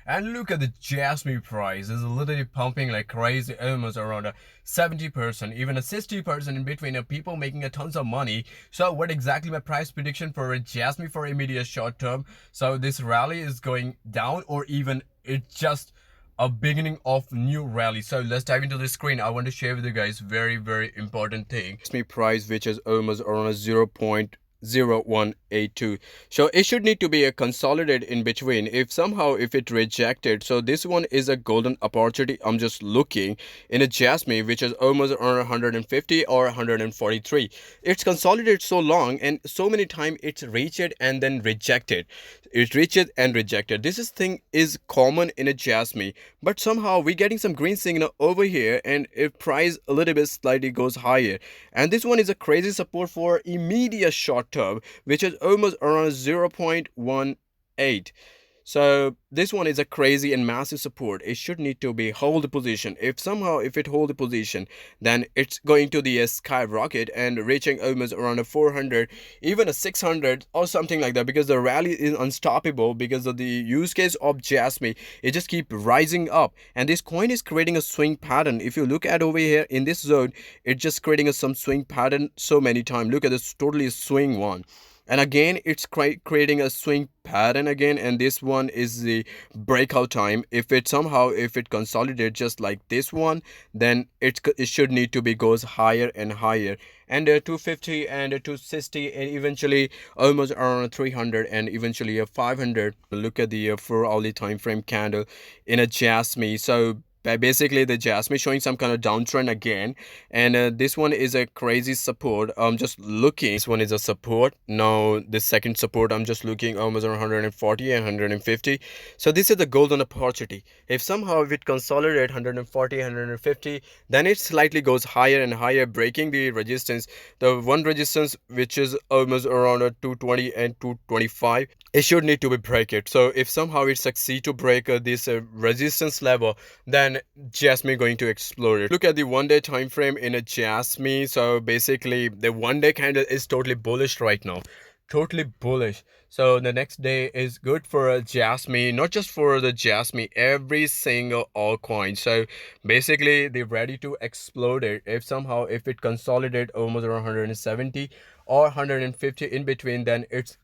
And look at the JASMY price. It's literally pumping like crazy, almost around a 70%, even a 60% in between of people making a tons of money. So what exactly my price prediction for a JASMY for immediate short term? So this rally is going down, or even it's just a beginning of new rally. So let's dive into the screen. I want to share with you guys very important thing. JASMY price, which is almost around a 0.0182, so it should need to be a consolidated in between. If somehow if it rejected, so this one is a golden opportunity. I'm just looking in a JASMY, which is almost around 150 or 143. It's consolidated so long and so many times it's reached and then rejected. It reached and rejected. This is thing is common in a JASMY, but somehow we getting some green signal over here, and if price a little bit slightly goes higher, and this one is a crazy support for immediate short term, which is almost around 0.18. So this one is a crazy and massive support. It should need to be hold the position. If somehow if it hold the position, then it's going to the skyrocket and reaching almost around a 400, even a 600 or something like that, because the rally is unstoppable because of the use case of JASMY. It just keep rising up, and this coin is creating a swing pattern. If you look at over here in this zone, it's just creating some swing pattern so many times. Look at this, totally swing one, and again it's creating a swing pattern again, and this one is the breakout time. If it somehow if it consolidates just like this one, then it should need to be goes higher and higher, and 250 and 260, and eventually almost around 300, and eventually a 500. Look at the 4 hourly time frame candle in a JASMY. So basically the JASMY showing some kind of downtrend again, and this one is a crazy support. I'm just looking, this one is a support. Now the second support, I'm just looking almost around 140 and 150. So this is the golden opportunity. If somehow if it consolidate 140 150, then it slightly goes higher and higher, breaking the resistance, the one resistance which is almost around a 220 and 225. It should need to be break it. So if somehow it succeed to break this resistance level, then JASMY going to explode it. Look at the 1 day time frame in a JASMY. So basically the 1 day candle is totally bullish right now, totally bullish. So the next day is good for a JASMY, not just for the JASMY, every single altcoin. So basically they're ready to explode it. If somehow if it consolidate almost around 170 or 150 in between, then it's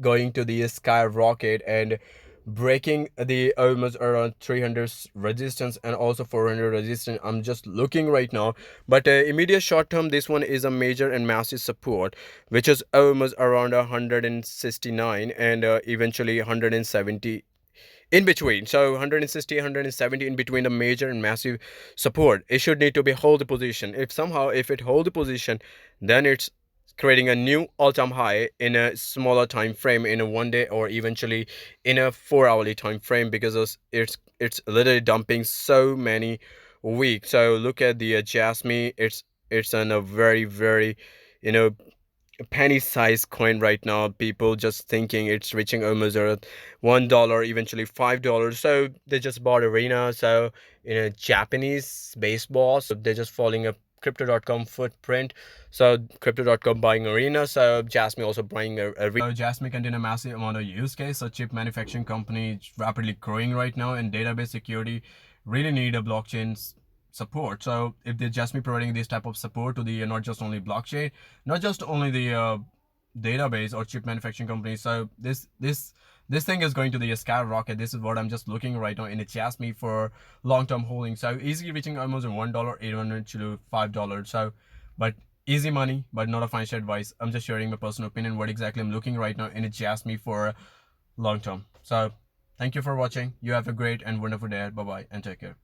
going to the skyrocket and breaking the almost around 300 resistance and also 400 resistance. I'm just looking right now, but immediate short term, this one is a major and massive support, which is almost around 169 and eventually 170 in between. So 160 170 in between the major and massive support. It should need to be hold the position. If somehow if it hold the position, then it's creating a new all-time high in a smaller time frame, in a 1 day or eventually in a 4 hourly time frame, because it's literally dumping so many weeks. So look at the JASMY. It's on a very you know penny size coin right now. People just thinking it's reaching almost around $1, eventually $5. So they just bought arena. So in a Japanese baseball, so they're just following a crypto.com footprint. So crypto.com buying arena, so JASMY also buying arena. So JASMY contain a massive amount of use case. So chip manufacturing company rapidly growing right now, and database security really need a blockchain support. So if they're JASMY providing this type of support to the not just only blockchain, not just only the database or chip manufacturing companies, so this thing is going to the skyrocket. This is what I'm just looking right now in a JASMY for long-term holding. So easily reaching almost $1, 800 to $5. So but easy money, but not a financial advice. I'm just sharing my personal opinion, what exactly I'm looking right now in a JASMY for long term. So thank you for watching. You have a great and wonderful day. Bye bye and take care.